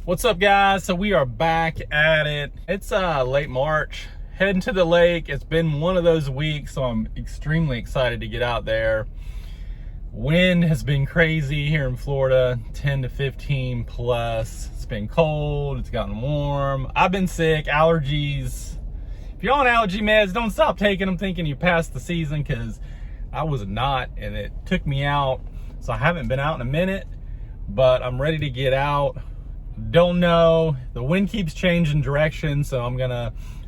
What's up, guys? So we are back at it. It's late March, heading to the lake. It's been one of those weeks, so I'm extremely excited to get out there. Wind has been crazy here in Florida, 10 to 15 plus. It's been cold, it's gotten warm. I've been sick, allergies. If you're on allergy meds, don't stop taking them thinking you passed the season, because I was not, and it took me out. So I haven't been out in a minute, but I'm ready to get out. Don't know, the wind keeps changing direction, so I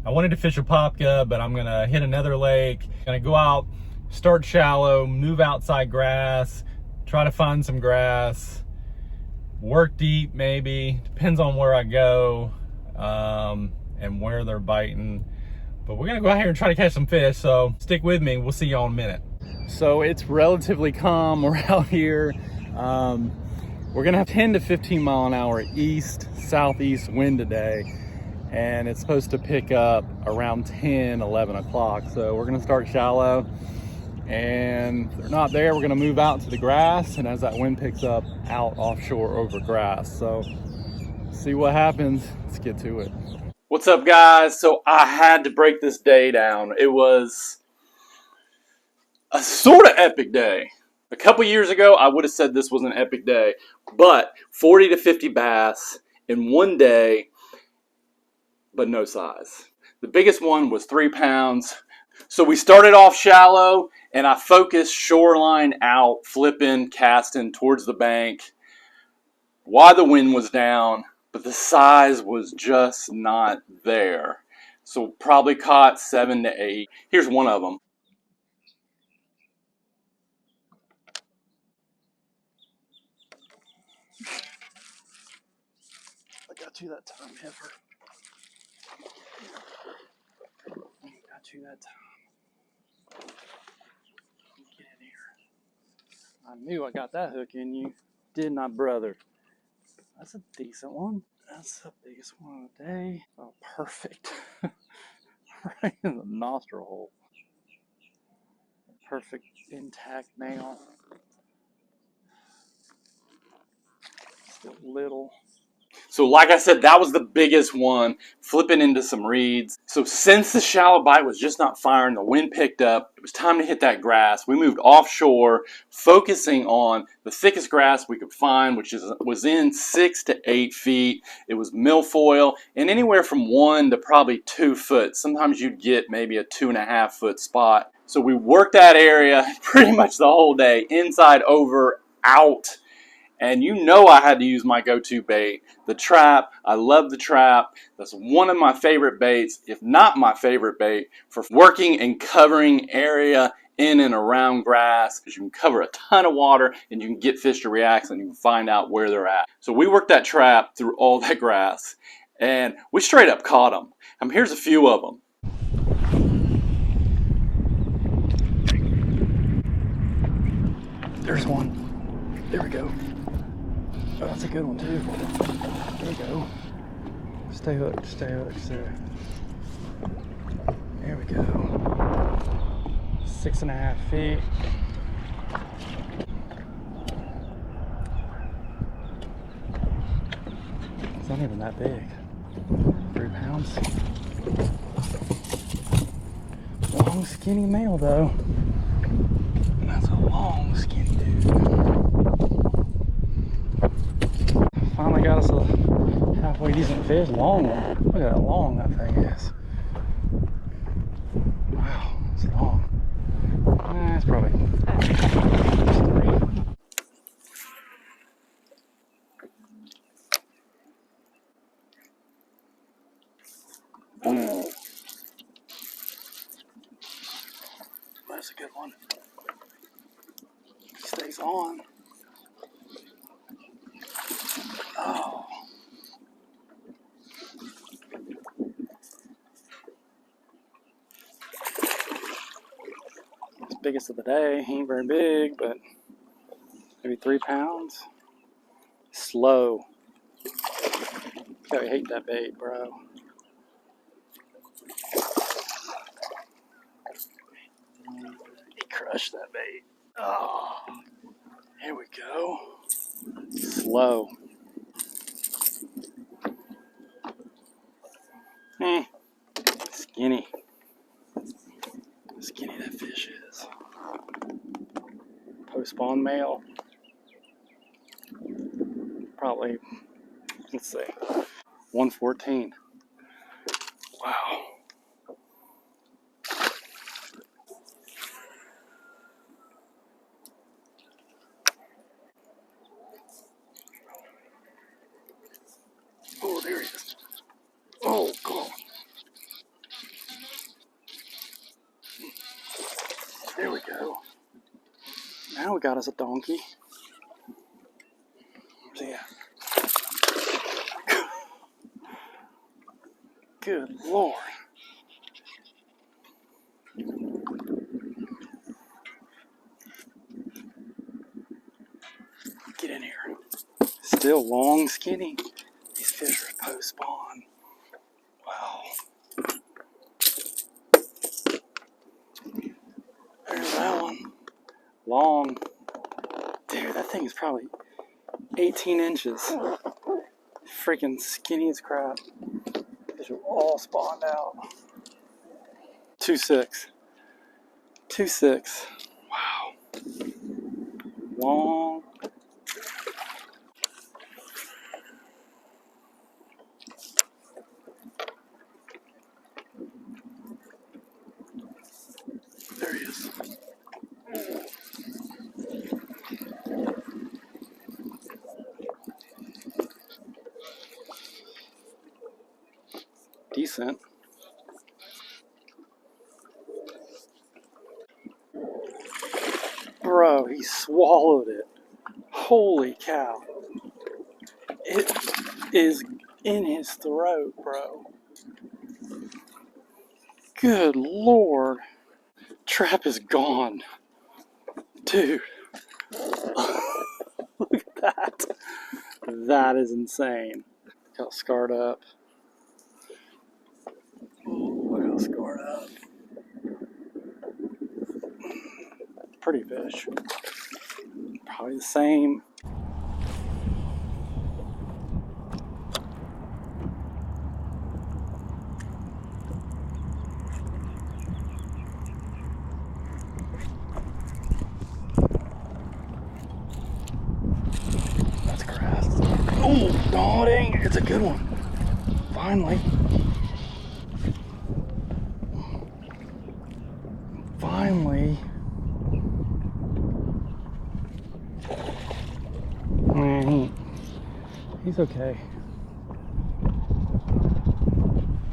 wanted to fish Apopka, but I'm gonna hit another lake. Gonna go out, start shallow, move outside grass, try to find some grass, work deep maybe, depends on where I go and where they're biting. But we're gonna go out here and try to catch some fish, so stick with me, we'll see y'all in a minute. So it's relatively calm, we're out here. We're gonna have 10 to 15 mile an hour east southeast wind today, and it's supposed to pick up around 10, 11 o'clock. So we're gonna start shallow, and if they're not there, we're gonna move out to the grass, and as that wind picks up, out offshore over grass. So see what happens. Let's get to it. What's up, guys? So I had to break this day down. It was a sort of epic day. A couple years ago, I would have said this was an epic day, but 40 to 50 bass in one day, but no size. The biggest one was 3 pounds. So we started off shallow, and I focused shoreline out, flipping, casting towards the bank while the wind was down, but the size was just not there. So probably caught 7 to 8. Here's one of them. I got you that time, heifer. Got you that time. Get in here. I knew I got that hook in you. Didn't I, brother? That's a decent one. That's the biggest one of the day. Oh, perfect. Right in the nostril hole. Perfect intact nail. Still little. So like I said, that was the biggest one, flipping into some reeds. So since the shallow bite was just not firing, the wind picked up, it was time to hit that grass. We moved offshore, focusing on the thickest grass we could find, which was in 6 to 8 feet. It was milfoil, and anywhere from 1 to probably 2 foot. Sometimes you'd get maybe a 2.5 foot spot. So we worked that area pretty much the whole day, inside, over, out. And you know I had to use my go-to bait, the trap. I love the trap. That's one of my favorite baits, if not my favorite bait, for working and covering area in and around grass, because you can cover a ton of water and you can get fish to react and you can find out where they're at. So we worked that trap through all that grass, and we straight up caught them. Here's a few of them. There's one. There we go. Oh, that's a good one too. There we go. Stay hooked, stay hooked, stay. There we go. 6.5 feet. It's not even that big. 3 pounds. Long, skinny male though. That's a long, skinny dude. Finally got us a halfway decent fish. Long one. Look at how long that thing is. Wow, it's long. It's probably 3. That's a good one. Stays on. Oh. It's biggest of the day. He ain't very big, but maybe 3 pounds. Slow. I hate that bait, bro. He crushed that bait. Oh. Here we go. Slow. skinny. Skinny that fish is. Post-spawn male. Probably, let's see, 114. Wow. Oh, there he is. Oh, God. There we go. Now we got us a donkey. Where's he at? Good Lord. Get in here. Still long, skinny. These fish are post-spawn. Wow. There's that one. Long. Dude, that thing is probably 18 inches. Freaking skinny as crap. Fish are all spawned out. 2.6. 2.6. Wow. Long. There he is. Decent. Bro, he swallowed it. Holy cow. It is in his throat, bro. Good Lord. Trap is gone. Dude. Look at that. That is insane. Look how scarred up. Look how scarred up. Pretty fish. Probably the same. That's grass. Oh, dang, it's a good one. Finally. Finally. Man, he's okay.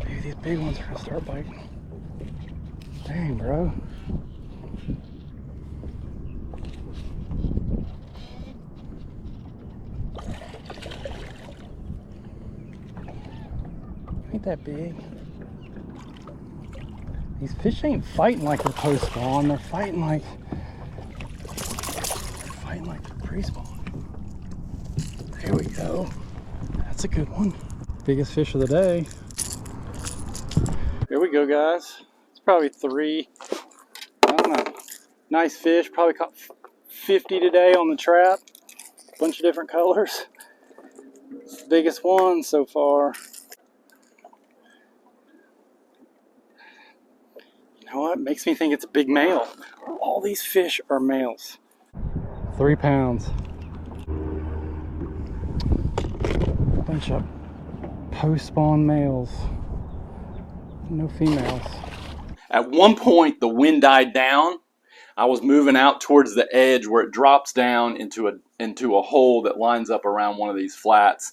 Dude, these big ones are gonna start biting. Dang, bro. Ain't that big. These fish ain't fighting like they're post-spawn. They're fighting like they're pre-spawn. There we go. That's a good one. Biggest fish of the day. Here we go, guys. It's probably 3. I don't know. Nice fish. Probably caught 50 today on the trap. Bunch of different colors. Biggest one so far. You know what? Makes me think it's a big male. All these fish are males. 3 pounds. Bunch of post-spawn males. No females. At one point, the wind died down. I was moving out towards the edge where it drops down into a hole that lines up around one of these flats.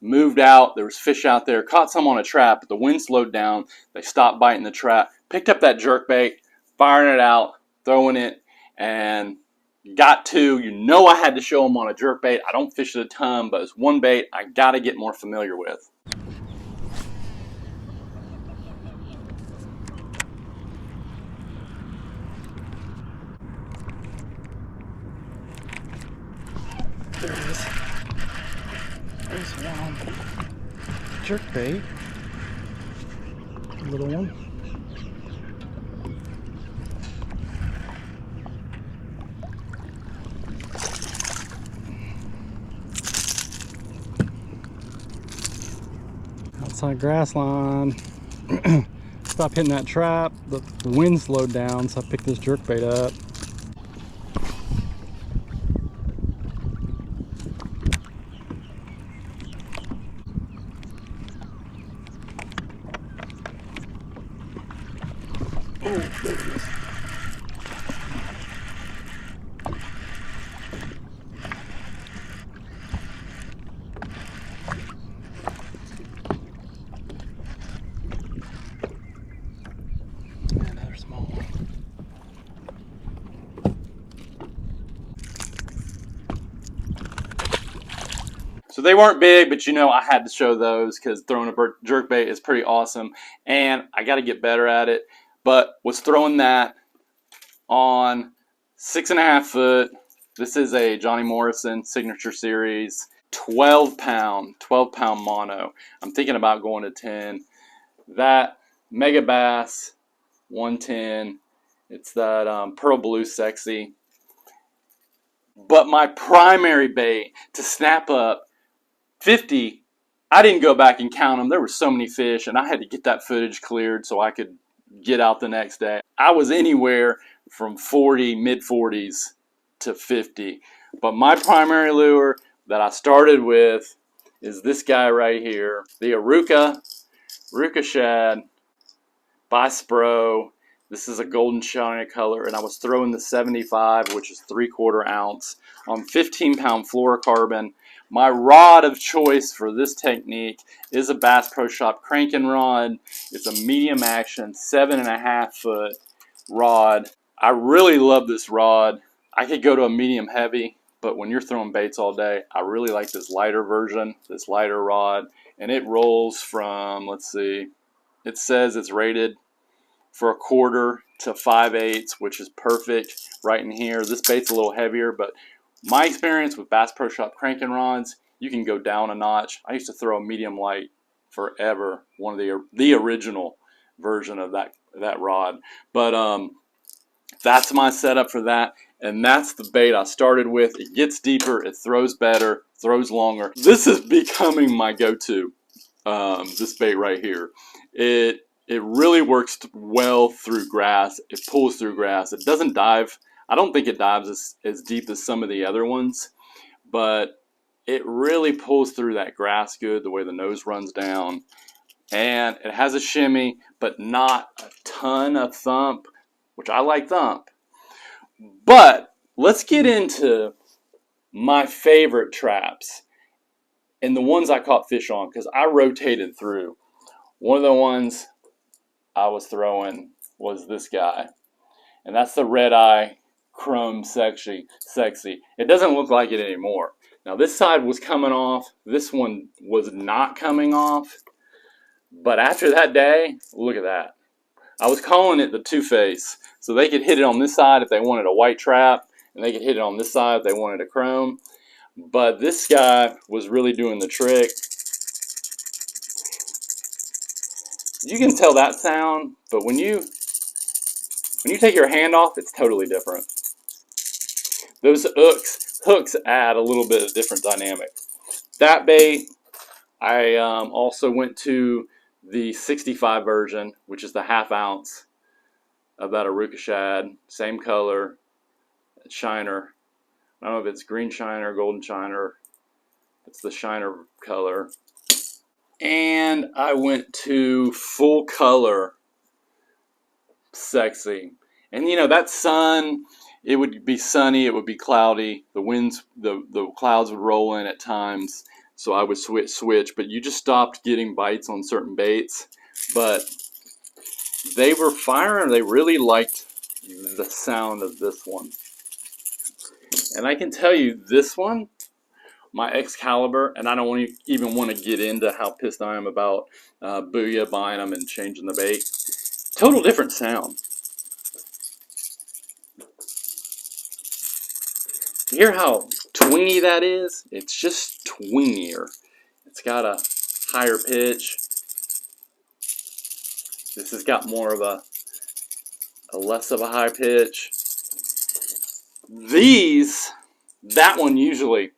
Moved out. There was fish out there. Caught some on a trap, but the wind slowed down. They stopped biting the trap. Picked up that jerkbait, firing it out, throwing it, and got 2. You know I had to show them on a jerkbait. I don't fish it a ton, but it's one bait I got to get more familiar with. There it is. There's one. Jerkbait. Little one. Outside grass line. Stop hitting that trap. The wind slowed down, so I picked this jerkbait up. Oh, there it is. Another small one. So they weren't big, but you know I had to show those because throwing a jerkbait is pretty awesome, and I got to get better at it. But was throwing that on 6.5 foot. This is a Johnny Morrison Signature Series 12 pound mono. I'm thinking about going to 10. That Mega Bass 110. It's that Pearl Blue Sexy. But my primary bait to snap up 50, I didn't go back and count them. There were so many fish, and I had to get that footage cleared so I could get out the next day. I was anywhere from 40, mid-40s to 50. But my primary lure that I started with is this guy right here, the Aruka Shad by Spro. This is a golden shiny color, and I was throwing the 75, which is 3/4 ounce, on 15-pound fluorocarbon. My rod of choice for this technique is a Bass Pro Shop cranking rod. It's a medium action, 7.5 foot rod. I really love this rod. I could go to a medium heavy, but when you're throwing baits all day, I really like this lighter version, this lighter rod. And it rolls from, let's see, it says it's rated for 1/4 to 5/8, which is perfect right in here. This bait's a little heavier, but my experience with Bass Pro Shop cranking rods, you can go down a notch. I used to throw a medium light forever, one of the original version of that rod. But that's my setup for that, and that's the bait I started with. It gets deeper, it throws better, throws longer. This is becoming my go-to. This bait right here. It really works well through grass. It pulls through grass. It doesn't dive. I don't think it dives as deep as some of the other ones, but it really pulls through that grass good, the way the nose runs down. And it has a shimmy, but not a ton of thump, which I like thump. But let's get into my favorite traps and the ones I caught fish on, because I rotated through. One of the ones I was throwing was this guy, and that's the Red Eye Chrome Sexy. It doesn't look like it anymore. Now this side was coming off, this one was not coming off, but after that day, look at that. I was calling it the Two-Face, so they could hit it on this side if they wanted a white trap, and they could hit it on this side if they wanted a chrome. But this guy was really doing the trick. You can tell that sound, but when you take your hand off, it's totally different. Those hooks add a little bit of different dynamic. That bait, I also went to the 65 version, which is the 1/2 ounce of that Aruka Shad, same color, shiner. I don't know if it's green shiner, golden shiner. It's the shiner color. And I went to full color Sexy. And you know, that sun, it would be sunny, it would be cloudy. The winds, the clouds would roll in at times. So I would switch, but you just stopped getting bites on certain baits. But they were firing. They really liked the sound of this one. And I can tell you, this one, my Excalibur, and I don't even want to get into how pissed I am about Booyah buying them and changing the bait. Total different sound. You hear how twingy that is? It's just twingier. It's got a higher pitch. This has got more of a less of a high pitch. That one usually,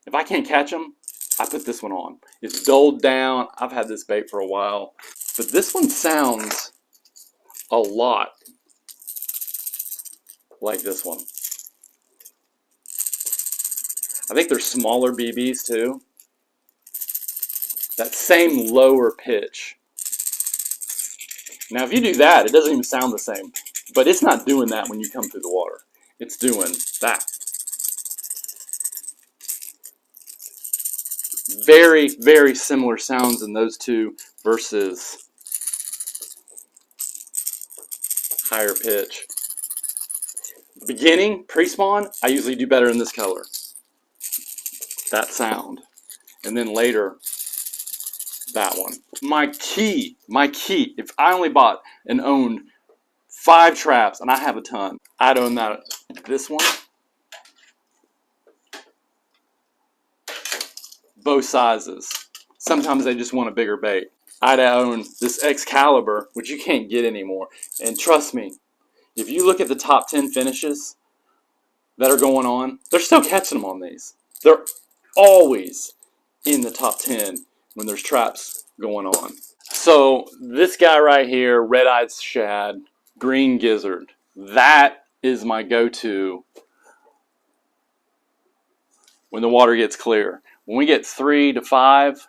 if I can't catch them, I put this one on. It's dulled down. I've had this bait for a while. But this one sounds a lot like this one. I think they're smaller BBs too. That same lower pitch. Now if you do that, it doesn't even sound the same. But it's not doing that when you come through the water. It's doing that. Very, very similar sounds in those two versus higher pitch. Beginning, pre-spawn, I usually do better in this color. That sound. And then later, that one. My key, if I only bought and owned 5 traps, and I have a ton, I'd own that. This one. Both sizes. Sometimes they just want a bigger bait. I'd own this Excalibur, which you can't get anymore. And trust me, if you look at the top 10 finishes that are going on, they're still catching them on these. They're always in the top 10 when there's traps going on. So this guy right here, red-eyed shad, green gizzard, that is my go-to when the water gets clear. When we get 3 to 5,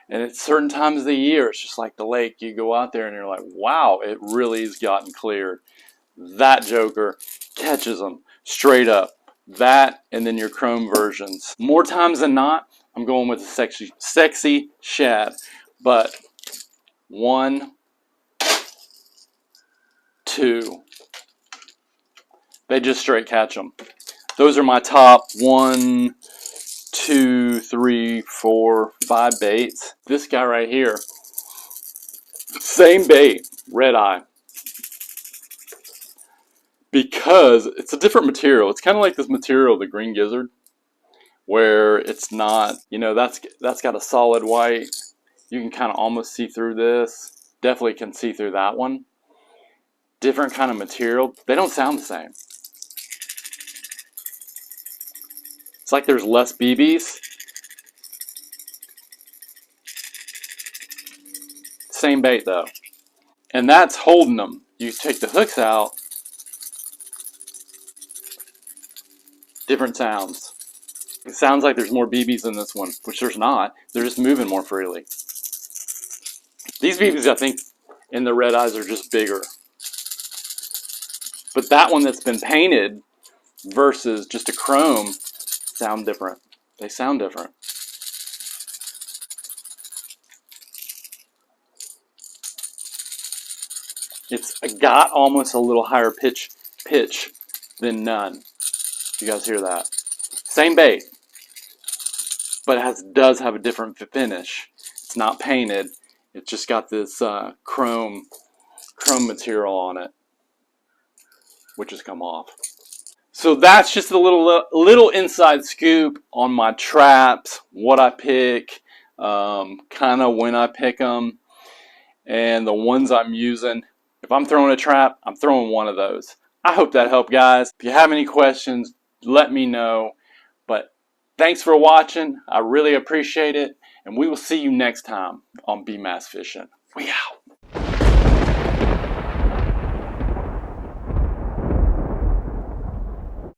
and at certain times of the year, it's just like the lake. You go out there and you're like, wow, it really has gotten cleared. That joker catches them straight up. That and then your chrome versions. More times than not, I'm going with a sexy shad. But 1, 2, they just straight catch them. Those are my top 1, 2, 3, 4, 5 baits. This guy right here, same bait, red eye. Because it's a different material. It's kind of like this material, the green gizzard, where it's not, you know, that's got a solid white. You can kind of almost see through this. Definitely can see through that one. Different kind of material. They don't sound the same. It's like there's less BBs. Same bait though. And that's holding them. You take the hooks out, different sounds. It sounds like there's more BBs in this one, which there's not. They're just moving more freely. These BBs, I think, in the red eyes are just bigger. But that one that's been painted versus just a chrome sound different. They sound different. It's got almost a little higher pitch than none. You guys hear that? Same bait, but it does have a different finish. It's not painted. It's just got this chrome material on it, which has come off. So that's just a little inside scoop on my traps, what I pick, kind of when I pick them, and the ones I'm using. If I'm throwing a trap, I'm throwing one of those. I hope that helped, guys. If you have any questions, let me know. But thanks for watching. I really appreciate it. And we will see you next time on BMass Fishing. We out.